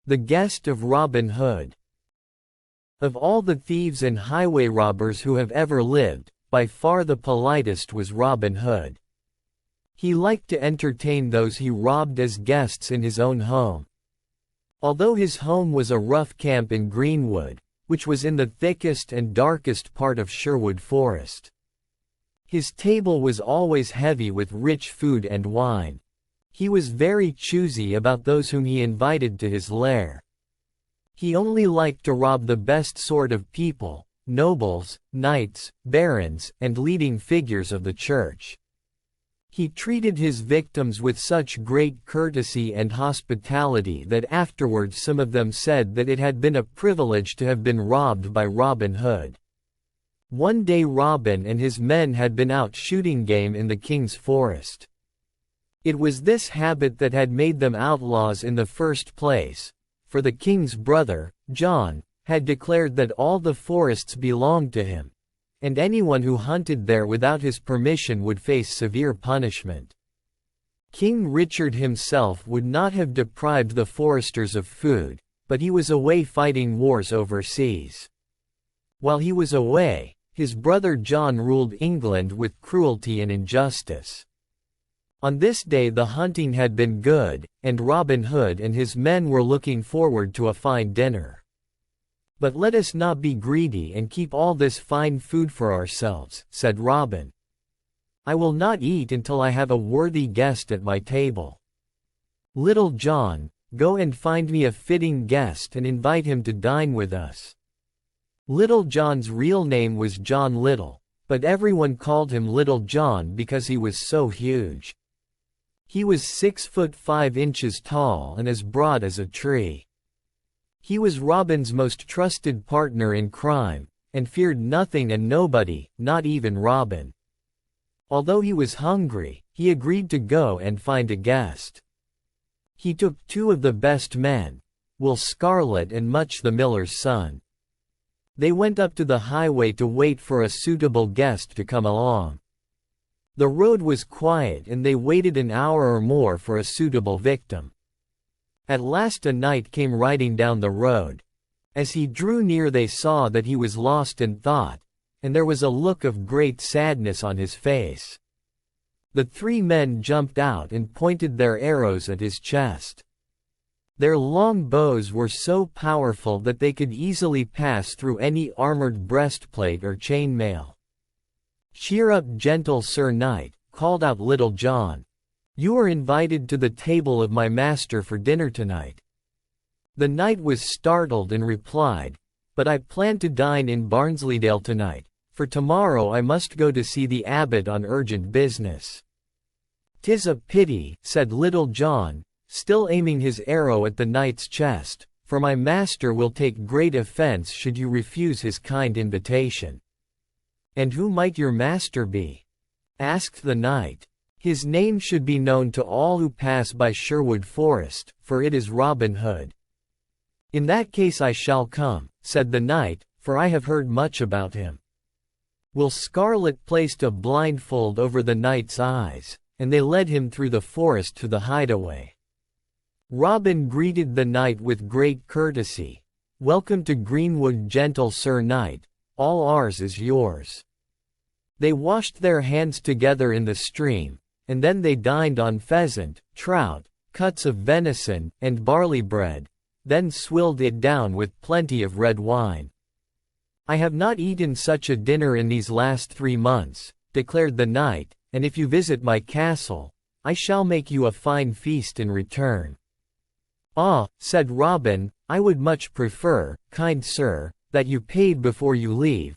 The guest of Robin Hood. Of all the thieves and highway robbers who have ever lived, by far the politest was Robin Hood. He liked to entertain those he robbed as guests in his own home. Although his home was a rough camp in Greenwood, which was in the thickest and darkest part of Sherwood forest, his table was always heavy with rich food and wine. He was very choosy about those whom he invited to his lair. He only liked to rob the best sort of people, nobles, knights, barons, and leading figures of the church. He treated his victims with such great courtesy and hospitality that afterwards some of them said that it had been a privilege to have been robbed by Robin Hood. One day Robin and his men had been out shooting game in the king's forest. It was this habit that had made them outlaws in the first place, for the king's brother, John, had declared that all the forests belonged to him, and anyone who hunted there without his permission would face severe punishment. King Richard himself would not have deprived the foresters of food, but he was away fighting wars overseas. While he was away, his brother John ruled England with cruelty and injustice. On this day the hunting had been good, and Robin Hood and his men were looking forward to a fine dinner. "But let us not be greedy and keep all this fine food for ourselves," said Robin. "I will not eat until I have a worthy guest at my table. Little John, go and find me a fitting guest and invite him to dine with us." Little John's real name was John Little, but everyone called him Little John because he was so huge. He was 6 foot 5 inches tall and as broad as a tree. He was Robin's most trusted partner in crime, and feared nothing and nobody, not even Robin. Although he was hungry, he agreed to go and find a guest. He took 2 of the best men, Will Scarlet and Much the miller's son. They went up to the highway to wait for a suitable guest to come along. The road was quiet and they waited an hour or more for a suitable victim. At last a knight came riding down the road. As he drew near they saw that he was lost in thought, and there was a look of great sadness on his face. The 3 men jumped out and pointed their arrows at his chest. Their long bows were so powerful that they could easily pass through any armored breastplate or chainmail. "Cheer up, gentle Sir Knight," called out Little John. "You are invited to the table of my master for dinner tonight." The knight was startled and replied, "But I plan to dine in Barnsleydale tonight, for tomorrow I must go to see the abbot on urgent business." "'Tis a pity," said Little John, still aiming his arrow at the knight's chest, "for my master will take great offense should you refuse his kind invitation." "And who might your master be?" asked the knight. "His name should be known to all who pass by Sherwood Forest, for it is Robin Hood." "In that case I shall come," said the knight, "for I have heard much about him." Will Scarlet placed a blindfold over the knight's eyes, and they led him through the forest to the hideaway. Robin greeted the knight with great courtesy. "Welcome to Greenwood, gentle Sir Knight. All ours is yours." They washed their hands together in the stream, and then they dined on pheasant, trout, cuts of venison, and barley bread, then swilled it down with plenty of red wine. "I have not eaten such a dinner in these last 3 months," declared the knight, "and if you visit my castle, I shall make you a fine feast in return." "Ah," said Robin, "I would much prefer, kind sir, that you paid before you leave,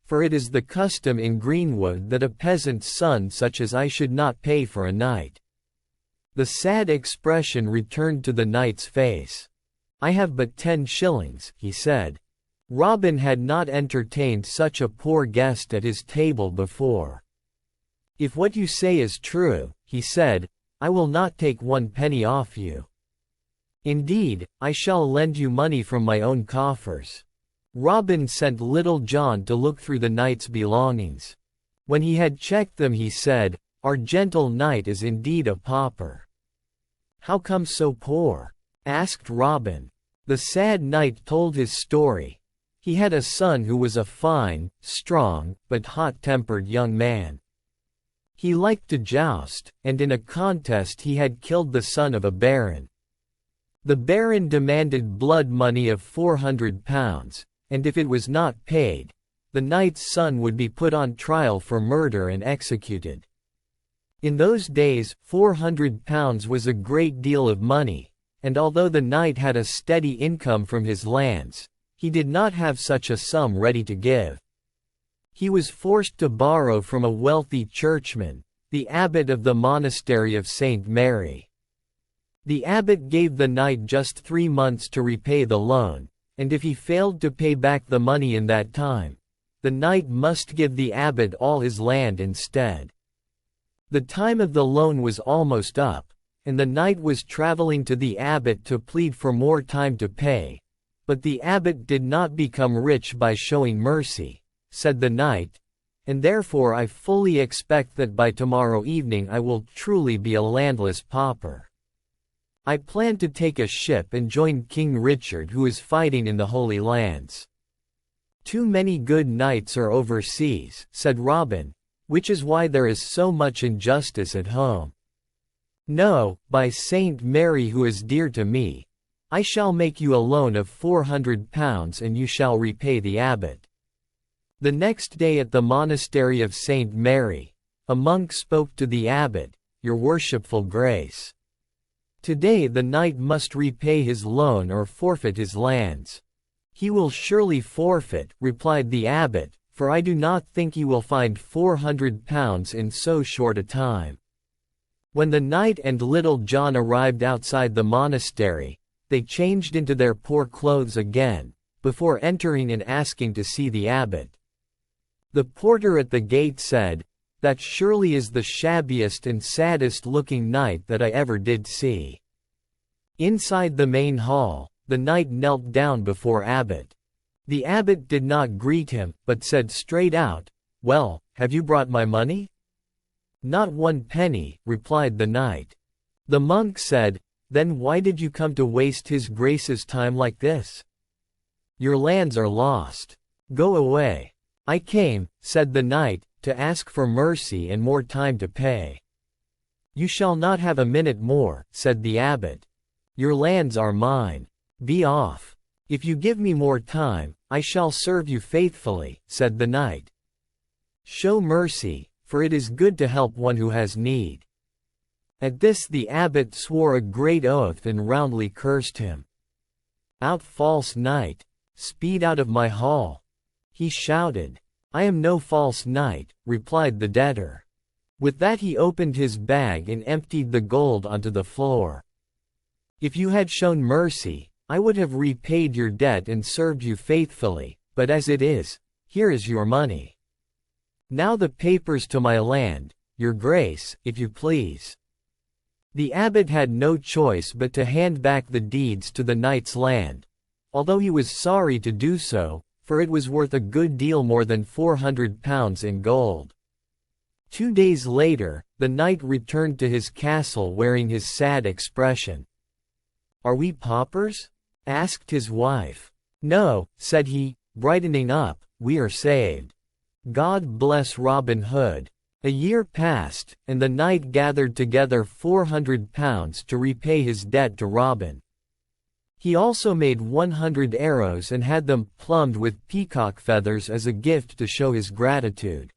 for it is the custom in Greenwood that a peasant's son such as I should not pay for a night." The sad expression returned to the knight's face. "I have but 10 shillings," he said. Robin had not entertained such a poor guest at his table before. "If what you say is true," he said, "I will not take 1 penny off you. Indeed, I shall lend you money from my own coffers." Robin sent Little John to look through the knight's belongings. When he had checked them he said, "Our gentle knight is indeed a pauper." "How come so poor?" asked Robin. The sad knight told his story. He had a son who was a fine, strong, but hot-tempered young man. He liked to joust, and in a contest he had killed the son of a baron. The baron demanded blood money of £400, and if it was not paid, the knight's son would be put on trial for murder and executed. In those days, £400 was a great deal of money, and although the knight had a steady income from his lands, he did not have such a sum ready to give. He was forced to borrow from a wealthy churchman, the abbot of the monastery of St. Mary. The abbot gave the knight just 3 months to repay the loan, and if he failed to pay back the money in that time, the knight must give the abbot all his land instead. The time of the loan was almost up, and the knight was traveling to the abbot to plead for more time to pay, but the abbot did not become rich by showing mercy, said the knight, and therefore I fully expect that by tomorrow evening I will truly be a landless pauper. I plan to take a ship and join King Richard, who is fighting in the Holy Lands. Too many good knights are overseas, said Robin, which is why there is so much injustice at home. No, by Saint Mary who is dear to me, I shall make you a loan of £400 and you shall repay the abbot. The next day at the monastery of Saint Mary, a monk spoke to the abbot, Your worshipful grace. Today the knight must repay his loan or forfeit his lands. He will surely forfeit, replied the abbot, for I do not think he will find £400 in so short a time. When the knight and Little John arrived outside the monastery, they changed into their poor clothes again, before entering and asking to see the abbot. The porter at the gate said, That surely is the shabbiest and saddest looking knight that I ever did see. Inside the main hall, the knight knelt down before abbot. The abbot did not greet him, but said straight out, Well, have you brought my money? Not 1 penny, replied the knight. The monk said, Then why did you come to waste his grace's time like this? Your lands are lost. Go away. I came, said the knight, to ask for mercy and more time to pay. You shall not have a minute more, said the abbot. Your lands are mine. Be off. If you give me more time, I shall serve you faithfully, said the knight. Show mercy, for it is good to help one who has need. At this the abbot swore a great oath and roundly cursed him. Out, false knight! Speed out of my hall! He shouted. I am no false knight, replied the debtor. With that he opened his bag and emptied the gold onto the floor. If you had shown mercy, I would have repaid your debt and served you faithfully, but as it is, here is your money. Now the papers to my land, your grace, if you please. The abbot had no choice but to hand back the deeds to the knight's land, although he was sorry to do so, for it was worth a good deal more than £400 in gold. 2 days later, the knight returned to his castle wearing his sad expression. Are we paupers? Asked his wife. No, said he, brightening up, we are saved. God bless Robin Hood. A year passed, and the knight gathered together £400 to repay his debt to Robin. He also made 100 arrows and had them plumed with peacock feathers as a gift to show his gratitude.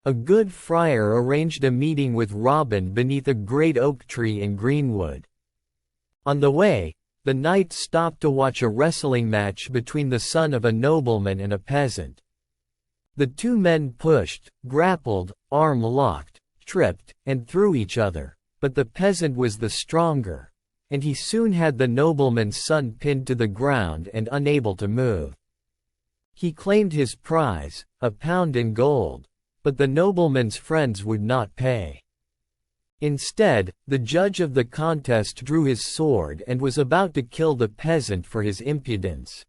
A good friar arranged a meeting with Robin beneath a great oak tree in Greenwood. On the way, the knight stopped to watch a wrestling match between the son of a nobleman and a peasant. The 2 men pushed, grappled, arm-locked, tripped, and threw each other, but the peasant was the stronger, and he soon had the nobleman's son pinned to the ground and unable to move. He claimed his prize, £1 in gold, but the nobleman's friends would not pay. Instead, the judge of the contest drew his sword and was about to kill the peasant for his impudence.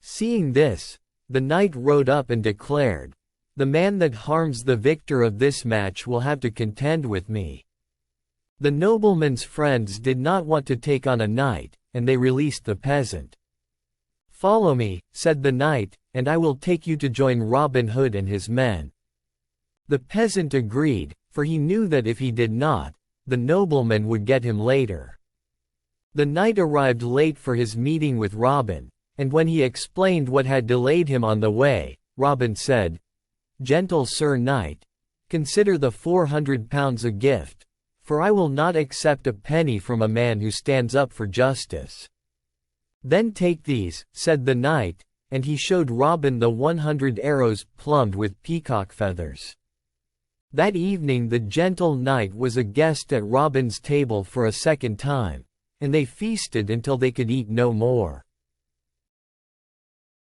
Seeing this, the knight rode up and declared, The man that harms the victor of this match will have to contend with me. The nobleman's friends did not want to take on a knight, and they released the peasant. "Follow me," said the knight, "and I will take you to join Robin Hood and his men." The peasant agreed, for he knew that if he did not, the nobleman would get him later. The knight arrived late for his meeting with Robin, and when he explained what had delayed him on the way, Robin said, "Gentle Sir Knight, consider the 400 pounds a gift, for I will not accept a penny from a man who stands up for justice." "Then take these," said the knight, and he showed Robin the 100 arrows plumed with peacock feathers. That evening the gentle knight was a guest at Robin's table for a second time, and they feasted until they could eat no more.